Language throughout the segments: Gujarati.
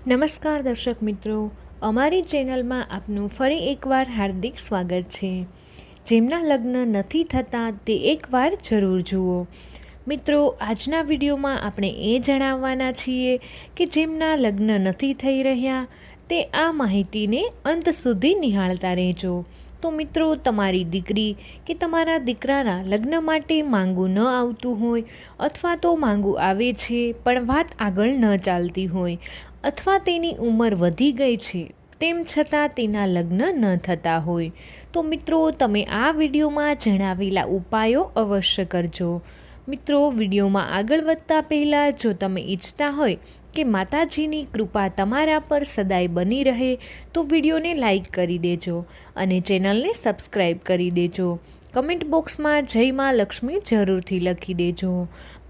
નમસ્કાર દર્શક મિત્રો, અમારી ચેનલમાં આપનું ફરી એકવાર હાર્દિક સ્વાગત છે. જેમના લગ્ન નથી થતા તે એકવાર જરૂર જુઓ. મિત્રો, આજના વિડીયોમાં આપણે એ જણાવવાના છીએ કે જેમના લગ્ન નથી થઈ રહ્યા તે આ માહિતીને અંત સુધી નિહાળતા રહેજો. તો મિત્રો, તમારી દીકરી કે તમારા દીકરાના લગ્ન માટે માંગું ન આવતું હોય અથવા તો માંગું આવે છે પણ વાત આગળ ન ચાલતી હોય અથવા તેની ઉંમર વધી ગઈ છે તેમ છતાં તેના લગ્ન ન થતા હોય તો મિત્રો, તમે આ વિડીયોમાં જણાવેલા ઉપાયો અવશ્ય કરજો. મિત્રો, વિડીયોમાં આગળ વધતા પહેલાં જો તમે ઈચ્છતા હોય કે માતાજીની કૃપા તમારા પર સદાય બની રહે તો વિડીયોને લાઈક કરી દેજો અને ચેનલને સબસ્ક્રાઈબ કરી દેજો. કમેન્ટ બોક્સમાં જય માં લક્ષ્મી જરૂરથી લખી દેજો.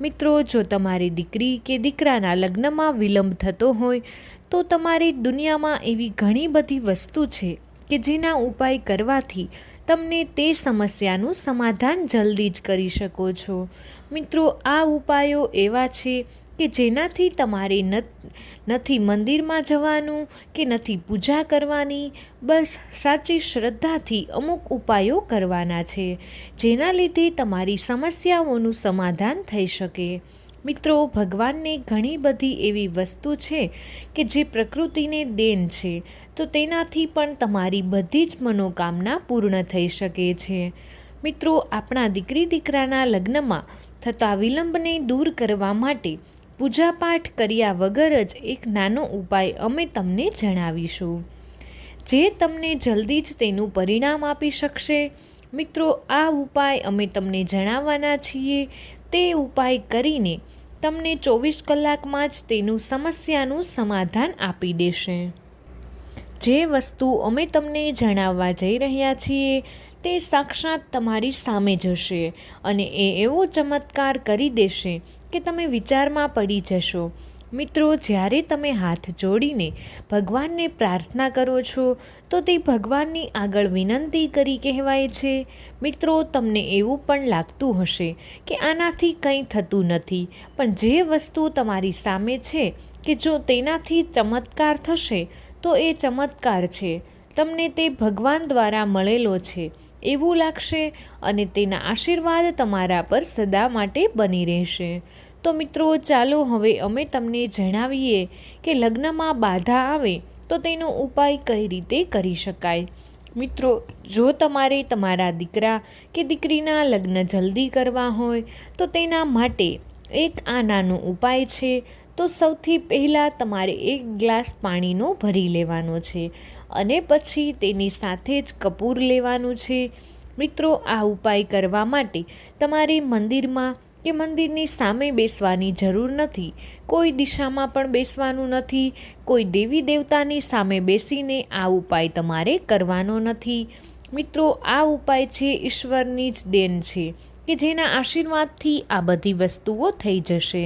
મિત્રો, જો તમારી દીકરી કે દીકરાના લગ્નમાં વિલંબ થતો હોય તો તમારી દુનિયામાં એવી ઘણી બધી વસ્તુ છે કે જેના ઉપાય કરવાથી તમને તે સમસ્યાનું સમાધાન જલ્દી જ કરી શકો છો. મિત્રો, આ ઉપાયો એવા છે કે જેનાથી તમારે નથી મંદિરમાં જવાનું કે નથી પૂજા કરવાની, બસ સાચી શ્રદ્ધાથી અમુક ઉપાયો કરવાના છે જેના લીધે તમારી સમસ્યાઓનું સમાધાન થઈ શકે. મિત્રો, ભગવાનને ઘણી બધી એવી વસ્તુ છે કે જે પ્રકૃતિને દેન છે તો તેનાથી પણ તમારી બધી જ મનોકામના પૂર્ણ થઈ શકે છે. મિત્રો, આપણા દીકરી દીકરાના લગ્નમાં થતા વિલંબને દૂર કરવા માટે પૂજાપાઠ કર્યા વગર જ એક નાનો ઉપાય અમે તમને જણાવીશું જે તમને જલ્દી જ તેનું પરિણામ આપી શકશે. મિત્રો, આ ઉપાય અમે તમને જણાવવાના છીએ તે ઉપાય કરીને તમને 24 કલાકમાં જ તેનું સમસ્યાનું સમાધાન આપી દેશે. જે વસ્તુ અમે તમને જણાવવા જઈ રહ્યા છીએ તે સાક્ષાત તમારી સામે જ હશે અને એ એવો ચમત્કાર કરી દેશે કે તમે વિચારમાં પડી જશો. મિત્રો, જ્યારે તમે હાથ જોડીને ભગવાનને પ્રાર્થના કરો છો તો તે ભગવાનની આગળ વિનંતી કરી કહેવાય છે. મિત્રો, તમને એવું પણ લાગતું હશે કે આનાથી કંઈ થતું નથી, પણ જે વસ્તુ તમારી સામે છે કે જો તેનાથી ચમત્કાર થશે તો એ ચમત્કાર છે, તમને તે ભગવાન દ્વારા મળેલો છે એવું લાગશે અને તેના આશીર્વાદ તમારા પર સદા માટે બની રહેશે. તો મિત્રો, ચાલો હવે અમે તમને જણાવીએ કે લગ્નમાં બાધા આવે તો તેનો ઉપાય કઈ રીતે કરી શકાય. મિત્રો, જો તમારે તમારા દીકરા કે દીકરીના લગ્ન જલ્દી કરવા હોય તો તેના માટે એક આ નાનો ઉપાય છે. તો સૌથી પહેલાં તમારે 1 ગ્લાસ પાણીનો ભરી લેવાનો છે અને પછી તેની સાથે જ કપૂર લેવાનું છે. મિત્રો, આ ઉપાય કરવા માટે તમારે મંદિરમાં કે મંદિરની સામે બેસવાની જરૂર નથી, કોઈ દિશામાં પણ બેસવાનું નથી, કોઈ દેવી દેવતાની સામે બેસીને આ ઉપાય તમારે કરવાનો નથી. મિત્રો, આ ઉપાય છે ઈશ્વરની જ દેન છે કે જેના આશીર્વાદથી આ બધી વસ્તુઓ થઈ જશે.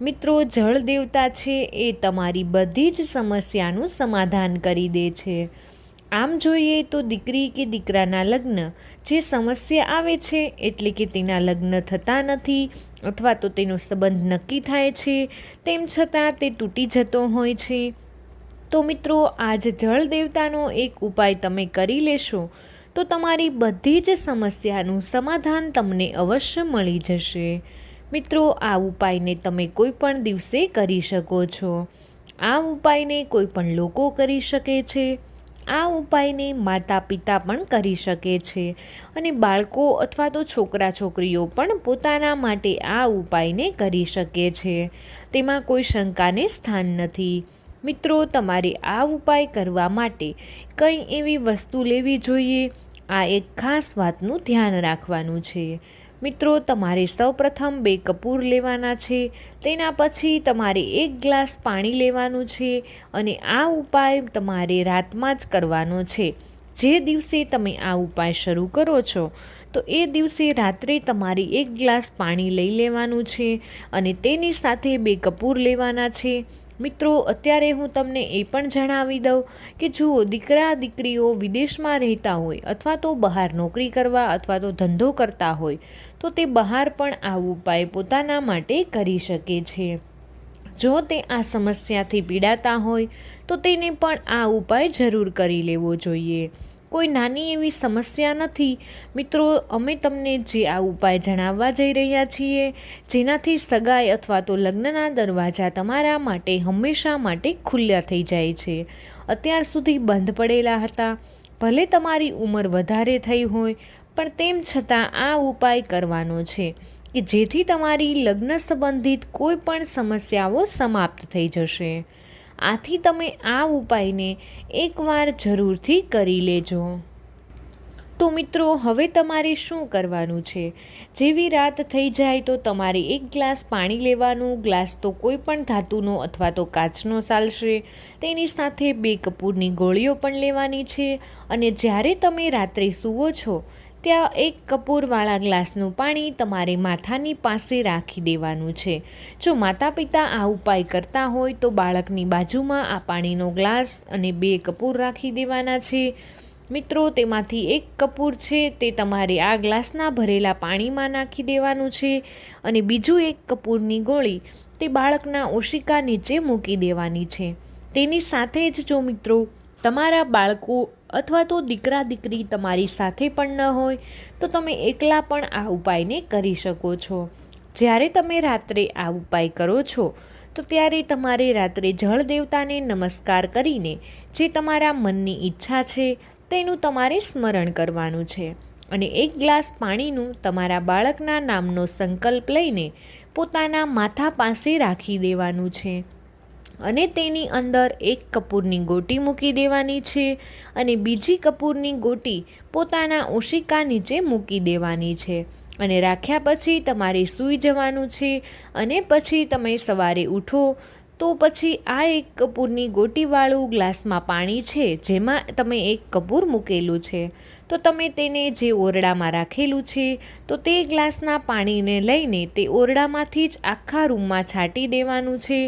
મિત્રો, જળ દેવતા છે એ તમારી બધી જ સમસ્યાનું સમાધાન કરી દે છે. આમ જોઈએ તો દીકરી કે દીકરાના લગ્ન જે સમસ્યા આવે છે એટલે કે તેના લગ્ન થતા નથી અથવા તો તેનો સંબંધ નક્કી થાય છે તેમ છતાં તે તૂટી જતો હોય છે તો મિત્રો, આજ જળ દેવતાનો એક ઉપાય તમે કરી લેશો તો તમારી બધી જ સમસ્યાનું સમાધાન તમને અવશ્ય મળી જશે. મિત્રો, આ ઉપાયને તમે કોઈ પણ દિવસે કરી શકો છો. આ ઉપાયને કોઈ પણ લોકો કરી શકે છે. આ ઉપાયને માતા પિતા પણ કરી શકે છે અને બાળકો અથવા તો છોકરા છોકરીઓ પણ પોતાના માટે આ ઉપાયને કરી શકે છે. તેમાં કોઈ શંકાને સ્થાન નથી. મિત્રો, તમારે આ ઉપાય કરવા માટે કંઈ એવી વસ્તુ લેવી જોઈએ, આ એક ખાસ વાતનું ધ્યાન રાખવાનું છે. મિત્રો, તમારે સૌપ્રથમ 2 કપૂર લેવાના છે, તેના પછી તમારે 1 ગ્લાસ પાણી લેવાનું છે અને આ ઉપાય તમારે રાતમાં જ કરવાનો છે. જે દિવસે તમે આ ઉપાય શરૂ કરો છો તો એ દિવસે રાત્રે તમારે 1 ગ્લાસ પાણી લઈ લેવાનું છે અને તેની સાથે 2 કપૂર લેવાના છે. મિત્રો, અત્યારે હું તમને એ પણ જણાવી દઉં કે જુઓ, દીકરા દીકરીઓ વિદેશમાં રહેતા હોય અથવા તો બહાર નોકરી કરવા અથવા તો ધંધો કરતા હોય તો તે બહાર પણ આ ઉપાય પોતાના માટે કરી શકે છે. જો તે આ સમસ્યાથી પીડાતા હોય તો તેને પણ આ ઉપાય જરૂર કરી લેવો જોઈએ. કોઈ નાની એવી સમસ્યા નથી મિત્રો, અમે તમને જે આ ઉપાય જણાવવા જઈ રહ્યા છીએ જેનાથી સગાઈ અથવા તો લગ્નના દરવાજા તમારા માટે હંમેશા માટે ખુલ્લા થઈ જાય છે. અત્યાર સુધી બંધ પડેલા હતા, ભલે તમારી ઉંમર વધારે થઈ હોય પણ તેમ છતાં આ ઉપાય કરવાનો છે કે જેથી તમારી લગ્ન સંબંધિત કોઈ પણ સમસ્યાઓ સમાપ્ત થઈ જશે. આથી તમે આ ઉપાયને એકવાર જરૂરથી કરી લેજો. તો મિત્રો, હવે તમારે શું કરવાનું છે? જેવી રાત થઈ જાય તો તમારે 1 ગ્લાસ પાણી લેવાનું. ગ્લાસ તો કોઈ પણ ધાતુનો અથવા તો કાચનો ચાલશે. તેની સાથે 2 કપૂરની ગોળીઓ પણ લેવાની છે. અને જ્યારે તમે રાત્રે સૂવો છો ત્યાં 1 કપૂરવાળા ગ્લાસનું પાણી તમારે માથાની પાસે રાખી દેવાનું છે. જો માતા પિતા આ ઉપાય કરતા હોય તો બાળકની બાજુમાં આ પાણીનો ગ્લાસ અને 2 કપૂર રાખી દેવાના છે. મિત્રો, તેમાંથી 1 કપૂર છે તે તમારે આ ગ્લાસના ભરેલા પાણીમાં નાખી દેવાનું છે અને બીજું 1 કપૂરની ગોળી તે બાળકના ઓશિકા નીચે મૂકી દેવાની છે. તેની સાથે જ જો મિત્રો તમારા બાળકો અથવા તો દીકરા દીકરી તમારી સાથે પણ ન હોય તો તમે એકલા પણ આ ઉપાયને કરી શકો છો. જ્યારે તમે રાત્રે આ ઉપાય કરો છો તો ત્યારે તમારે રાત્રે જળ દેવતાને નમસ્કાર કરીને જે તમારા મનની ઈચ્છા છે તેનું તમારે સ્મરણ કરવાનું છે અને 1 ગ્લાસ પાણીનું તમારા બાળકના નામનો સંકલ્પ લઈને પોતાના માથા પાસે રાખી દેવાનું છે અને તેની અંદર 1 કપૂરની ગોટી મૂકી દેવાની છે અને બીજી કપૂરની ગોટી પોતાના ઓશિકા નીચે મૂકી દેવાની છે અને રાખ્યા પછી તમારે સૂઈ જવાનું છે. અને પછી તમે સવારે ઉઠો તો પછી આ 1 કપૂરની ગોટીવાળું ગ્લાસમાં પાણી છે જેમાં તમે 1 કપૂર મૂકેલું છે તો તમે તેને જે ઓરડામાં રાખેલું છે તો તે ગ્લાસના પાણીને લઈને તે ઓરડામાંથી જ આખા રૂમમાં છાંટી દેવાનું છે.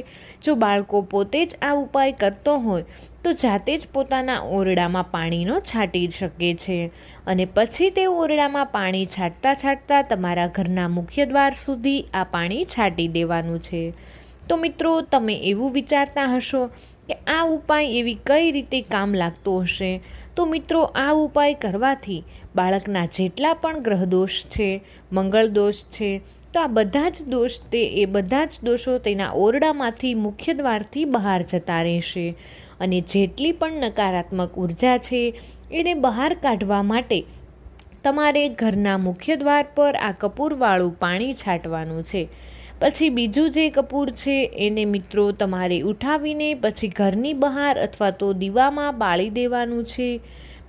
જો બાળકો પોતે જ આ ઉપાય કરતો હોય તો જાતે જ પોતાના ઓરડામાં પાણીનો છાંટી શકે છે અને પછી તે ઓરડામાં પાણી છાંટતા તમારા ઘરના મુખ્ય દ્વાર સુધી આ પાણી છાંટી દેવાનું છે. તો મિત્રો, તમે એવું વિચારતા હશો કે આ ઉપાય એવી કઈ રીતે કામ લાગતો હશે? તો મિત્રો, આ ઉપાય કરવાથી બાળકના જેટલા પણ ગ્રહ દોષ છે, મંગળ દોષ છે, તો આ બધા જ દોષો તેના ઓરડામાંથી મુખ્ય દ્વારથી બહાર જતા રહેશે અને જેટલી પણ નકારાત્મક ઉર્જા છે એને બહાર કાઢવા માટે તમારે ઘરના મુખ્ય દ્વાર પર આ કપૂરવાળું પાણી છાંટવાનું છે. પછી બીજું જે કપૂર છે એને મિત્રો તમારે ઉઠાવીને પછી ઘરની બહાર અથવા તો દીવામાં બાળી દેવાનું છે.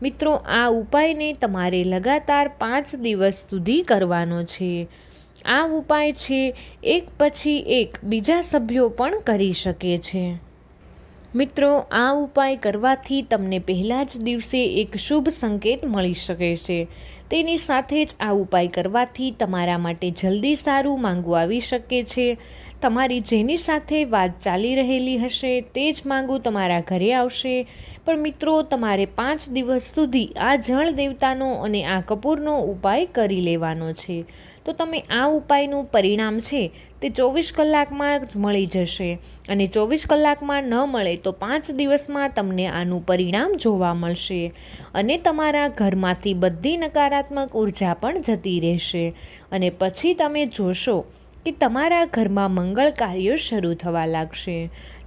મિત્રો, આ ઉપાયને તમારે લગાતાર 5 દિવસ સુધી કરવાનો છે. આ ઉપાય છે એક પછી એક બીજા સભ્યો પણ કરી શકે છે. મિત્રો, આ ઉપાય કરવાથી તમને પહેલા જ દિવસે એક શુભ સંકેત મળી શકે છે. તેની સાથે જ આ ઉપાય કરવાથી તમારા માટે જલ્દી સારું માંગવું આવી શકે છે. તમારી જેની સાથે વાત ચાલી રહેલી હશે તે જ માંગુ તમારા ઘરે આવશે. પણ મિત્રો, તમારે 5 દિવસ સુધી આ જળ દેવતાનો અને આ કપૂરનો ઉપાય કરી લેવાનો છે. તો તમે આ ઉપાયનું પરિણામ છે તે 24 કલાકમાં જ મળી જશે અને 24 કલાકમાં ન મળે તો 5 દિવસમાં તમને આનું પરિણામ જોવા મળશે અને તમારા ઘરમાંથી બધી નકારાત્મક ઉર્જા પણ જતી રહેશે અને પછી તમે જોશો કે તમારા ઘરમાં મંગળ કાર્યો શરૂ થવા લાગશે.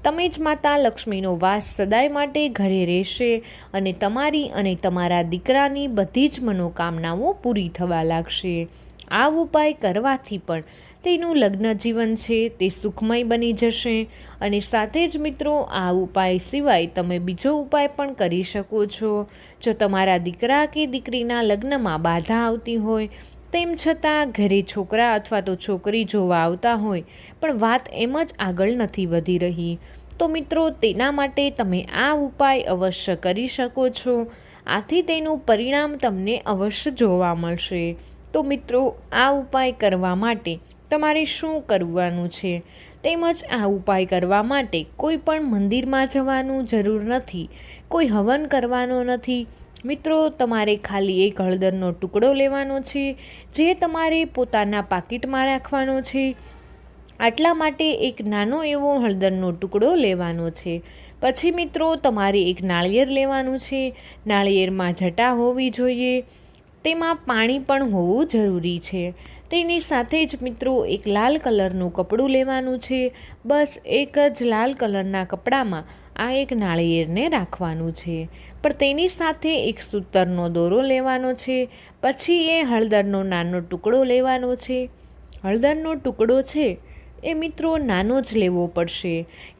તમે જ માતા લક્ષ્મીનો વાસ સદાય માટે ઘરે રહેશે અને તમારી અને તમારા દીકરાની બધી જ મનોકામનાઓ પૂરી થવા લાગશે. આ ઉપાય કરવાથી પણ તેનું લગ્ન જીવન છે તે સુખમય બની જશે અને સાથે જ મિત્રો, આ ઉપાય સિવાય તમે બીજો ઉપાય પણ કરી શકો છો. જો તમારા દીકરા કે દીકરીના લગ્નમાં બાધા આવતી હોય, તેમ છતાં ઘરે છોકરા અથવા તો છોકરી જોવા આવતા હોય પણ વાત એમ જ આગળ નથી વધી રહી, તો મિત્રો તેના માટે તમે આ ઉપાય અવશ્ય કરી શકો છો. આથી તેનું પરિણામ તમને અવશ્ય જોવા મળશે. તો મિત્રો, આ ઉપાય કરવા માટે તમારે શું કરવાનું છે? તેમજ આ ઉપાય કરવા માટે કોઈ પણ મંદિરમાં જવાનું જરૂર નથી, કોઈ હવન કરવાનો નથી. મિત્રો, તમારે ખાલી 1 હળદરનો ટુકડો લેવાનો છે જે તમારે પોતાના પાકીટમાં રાખવાનો છે આટલા માટે એક નાનો એવો હળદરનો ટુકડો લેવાનો છે. પછી મિત્રો તમારે એક નાળિયેર લેવાનું છે. નાળિયેરમાં જટા હોવી જોઈએ, તેમાં પાણી પણ હોવું જરૂરી છે. તેની સાથે જ મિત્રો એક લાલ કલરનું કપડું લેવાનું છે. બસ એક જ લાલ કલરના કપડામાં આ એક નાળિયેરને રાખવાનું છે. પણ તેની સાથે એક સૂતરનો દોરો લેવાનો છે. પછી એ હળદરનો નાનો ટુકડો લેવાનો છે. હળદરનો ટુકડો છે એ મિત્રો નાનો જ લેવો પડશે,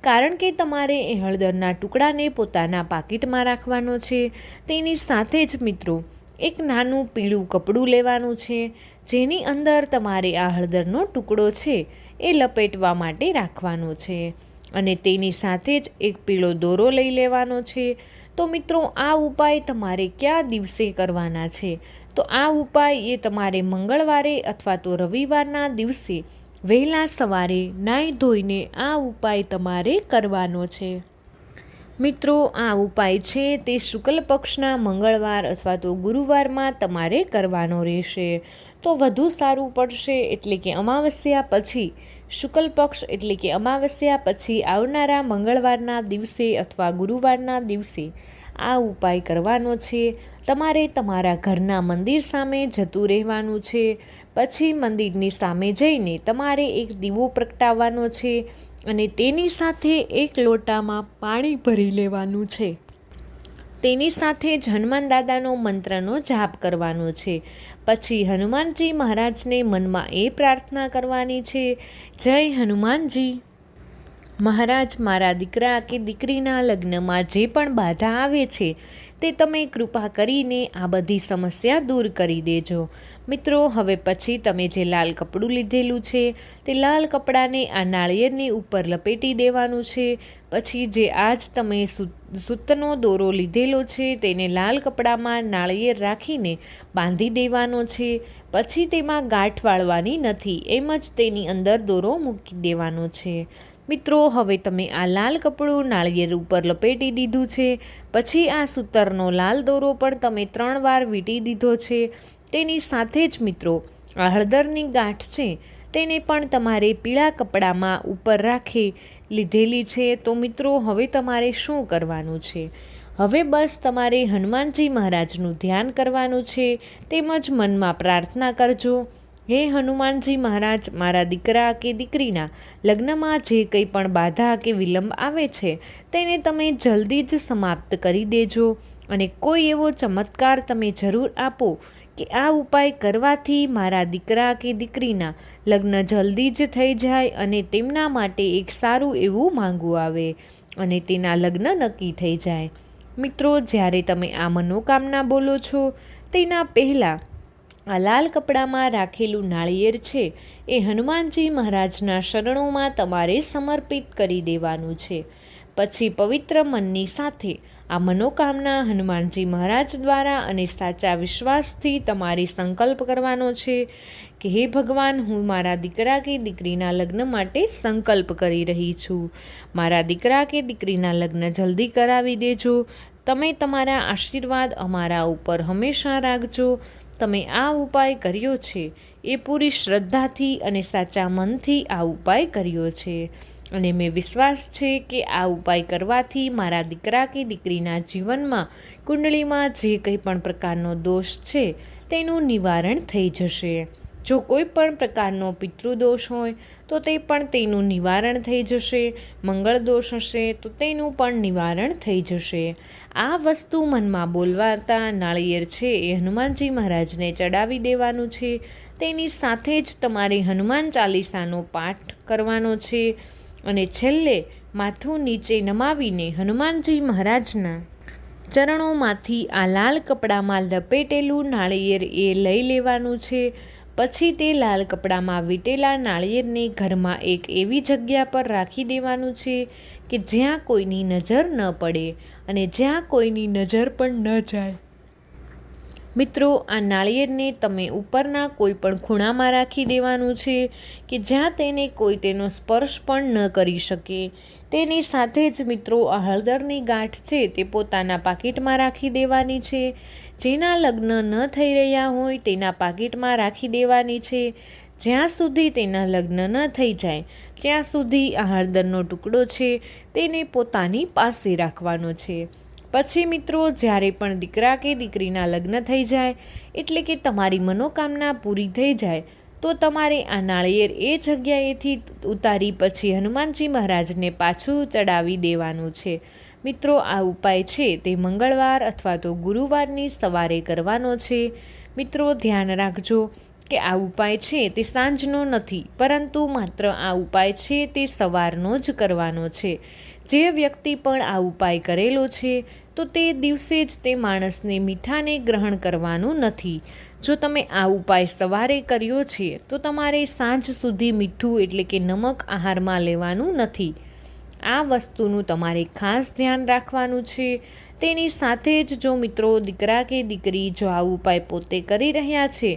કારણ કે તમારે એ હળદરના ટુકડાને પોતાના પાકીટમાં રાખવાનો છે. તેની સાથે જ મિત્રો એક નાનું પીળું કપડું લેવાનું છે, જેની અંદર તમારે આ હળદરનો ટુકડો છે એ લપેટવા માટે રાખવાનો છે. અને તેની સાથે જ એક પીળો દોરો લઈ લેવાનો છે. તો મિત્રો આ ઉપાય તમારે કયા દિવસે કરવાના છે? તો આ ઉપાય એ તમારે મંગળવારે અથવા તો રવિવારના દિવસે વહેલા સવારે નાહી ધોઈને આ ઉપાય તમારે કરવાનો છે. મિત્રો આ ઉપાય છે તે શુક્લ પક્ષના મંગળવાર અથવા તો ગુરુવારમાં તમારે કરવાનો રહેશે, તો વધુ સારું પડશે. એટલે કે અમાવસ્યા પછી, શુક્લ પક્ષ એટલે કે અમાવસ્યા પછી આવનારા મંગળવારના દિવસે અથવા ગુરુવારના દિવસે આ ઉપાય કરવાનો છે. તમારે તમારા ઘરના મંદિર સામે જતું રહેવાનું છે. પછી મંદિરની સામે જઈને તમારે એક દીવો પ્રગટાવવાનો છે અને તેની સાથે એક લોટામાં પાણી ભરી લેવાનું છે. તેની સાથે જ હનુમાન દાદાનો મંત્રનો જાપ કરવાનો છે. પછી હનુમાનજી મહારાજને મનમાં એ પ્રાર્થના કરવાની છે, જય હનુમાનજી મહારાજ, મારા દીકરા કે દીકરીના લગ્નમાં જે પણ બાધા આવે છે તે તમે કૃપા કરીને આ બધી સમસ્યા દૂર કરી દેજો. મિત્રો હવે પછી તમે જે લાલ કપડું લીધેલું છે તે લાલ કપડાને આ નાળિયેરની ઉપર લપેટી દેવાનું છે. પછી જે આજ તમે સૂતનો દોરો લીધેલો છે તેને લાલ કપડામાં નાળિયેર રાખીને બાંધી દેવાનો છે. પછી તેમાં ગાંઠ વાળવાની નથી, એમ જ તેની અંદર દોરો મૂકી દેવાનો છે. મિત્રો હવે તમે આ લાલ કપડું નાળિયેર ઉપર લપેટી દીધું છે. પછી આ સૂતરનો લાલ દોરો પણ તમે 3 વાર વીંટી દીધો છે. તેની સાથે જ મિત્રો આ હળદરની ગાંઠ છે તેને પણ તમારે પીળા કપડામાં ઉપર રાખી લીધેલી છે. તો મિત્રો હવે તમારે શું કરવાનું છે? હવે બસ તમારે હનુમાનજી મહારાજનું ધ્યાન કરવાનું છે, તેમજ મનમાં પ્રાર્થના કરજો, હે હનુમાનજી મહારાજ, મારા દીકરા કે દીકરીના લગ્નમાં જે કંઈ પણ બાધા કે વિલંબ આવે છે તેને તમે જલ્દી જ સમાપ્ત કરી દેજો. અને કોઈ એવો ચમત્કાર તમે જરૂર આપો કે આ ઉપાય કરવાથી મારા દીકરા કે દીકરીના લગ્ન જલ્દી જ થઈ જાય અને તેમના માટે એક સારું એવું માંગવું આવે અને તેના લગ્ન નક્કી થઈ જાય. મિત્રો જ્યારે તમે આ મનોકામના બોલો છો તેના પહેલાં આ લાલ કપડામાં રાખેલું નાળિયેર છે એ હનુમાનજી મહારાજના શરણોમાં તમારે સમર્પિત કરી દેવાનું છે. પછી પવિત્ર મનની સાથે આ મનોકામના હનુમાનજી મહારાજ દ્વારા અને સાચા વિશ્વાસથી તમારે સંકલ્પ કરવાનો છે કે હે ભગવાન, હું મારા દીકરા કે દીકરીના લગ્ન માટે સંકલ્પ કરી રહી છું. મારા દીકરા કે દીકરીના લગ્ન જલ્દી કરાવી દેજો. તમે તમારા આશીર્વાદ અમારા ઉપર હંમેશા રાખજો. તમે આ ઉપાય કર્યો છે એ પૂરી શ્રદ્ધાથી અને સાચા મનથી આ ઉપાય કર્યો છે અને મેં વિશ્વાસ છે કે આ ઉપાય કરવાથી મારા દીકરા કે દીકરીના જીવનમાં કુંડળીમાં જે કંઈ પણ પ્રકારનો દોષ છે તેનું નિવારણ થઈ જશે. જો કોઈ પણ પ્રકારનો પિતૃદોષ હોય તો તે પણ તેનું નિવારણ થઈ જશે. મંગળ દોષ હશે તો તેનું પણ નિવારણ થઈ જશે. આ વસ્તુ મનમાં બોલવાતા નાળિયેર છે એ હનુમાનજી મહારાજને ચડાવી દેવાનું છે. તેની સાથે જ તમારે હનુમાન ચાલીસાનો પાઠ કરવાનો છે અને છેલ્લે માથું નીચે નમાવીને હનુમાનજી મહારાજના ચરણોમાંથી આ લાલ કપડામાં લપેટેલું નાળિયેર એ લઈ લેવાનું છે. પછી તે લાલ કપડામાં વીંટેલા નાળિયેરને ઘરમાં એક એવી જગ્યા પર રાખી દેવાનું છે કે જ્યાં કોઈની નજર ન પડે અને જ્યાં કોઈની નજર પણ ન જાય. મિત્રો આ નાળિયેરને તમે ઉપરના કોઈ પણ ખૂણામાં રાખી દેવાનું છે કે જ્યાં તેને કોઈ તેનો સ્પર્શ પણ ન કરી શકે. તેની સાથે જ મિત્રો આ હળદરની ગાંઠ છે તે પોતાના પાકીટમાં રાખી દેવાની છે. જેના લગ્ન ન થઈ રહ્યા હોય તેના પાકીટમાં રાખી દેવાની છે. જ્યાં સુધી તેના લગ્ન ન થઈ જાય ત્યાં સુધી આ હળદરનો ટુકડો છે તેને પોતાની પાસે રાખવાનો છે. પછી મિત્રો, જ્યારે પણ દીકરા કે દીકરીના લગ્ન થઈ જાય એટલે કે તમારી મનોકામના પૂરી થઈ જાય તો તમારે આ નાળિયેર એ જગ્યાએથી ઉતારી પછી હનુમાનજી મહારાજને પાછું ચડાવી દેવાનું છે. મિત્રો, આ ઉપાય છે તે મંગળવાર અથવા તો ગુરુવારની સવારે કરવાનો છે. મિત્રો, ધ્યાન રાખજો કે આ ઉપાય છે તે સાંજનો નથી, પરંતુ માત્ર આ ઉપાય છે તે સવારનો જ કરવાનો છે. જે વ્યક્તિ પણ આ ઉપાય કરેલો છે તો તે દિવસે જ તે માણસને મીઠાને ગ્રહણ કરવાનું નથી. જો તમે આ ઉપાય સવારે કર્યો છે તો તમારે સાંજ સુધી મીઠું એટલે કે નમક આહારમાં લેવાનું નથી. આ વસ્તુનું તમારે ખાસ ધ્યાન રાખવાનું છે. તેની સાથે જ જો મિત્રો દીકરા કે દીકરી જો આ ઉપાય પોતે કરી રહ્યા છે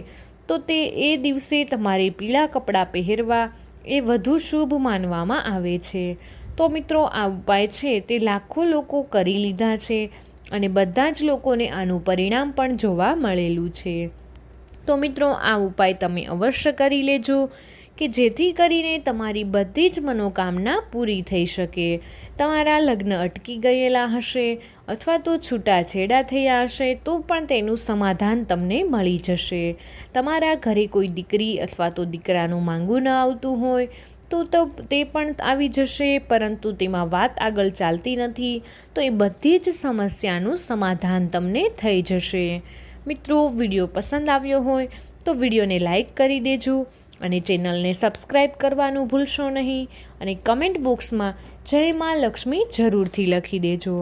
તો તે એ દિવસે તમારે પીળા કપડાં પહેરવા એ વધુ શુભ માનવામાં આવે છે. તો મિત્રો, આ ઉપાય છે તે લાખો લોકો કરી લીધા છે અને બધા જ લોકોને આનું પરિણામ પણ જોવા મળેલું છે. તો મિત્રો, આ ઉપાય તમે અવશ્ય કરી લેજો કે જેથી કરીને તમારી બધી જ મનોકામના પૂરી થઈ શકે. તમારા લગ્ન અટકી ગયેલા હશે અથવા તો છૂટાછેડા થયા હશે તો પણ તેનું સમાધાન તમને મળી જશે. તમારા ઘરે કોઈ દીકરી અથવા તો દીકરાનું માંગું ન આવતું હોય તો તે પણ આવી જશે, પરંતુ તેમાં વાત આગળ ચાલતી નથી તો એ બધી જ સમસ્યાનું સમાધાન તમને થઈ જશે. મિત્રો, વિડીયો પસંદ આવ્યો હોય તો વિડીયોને લાઈક કરી દેજો અને ચેનલને સબસ્ક્રાઈબ કરવાનું ભૂલશો નહીં અને કમેન્ટ બોક્સમાં જય માં લક્ષ્મી જરૂરથી લખી દેજો.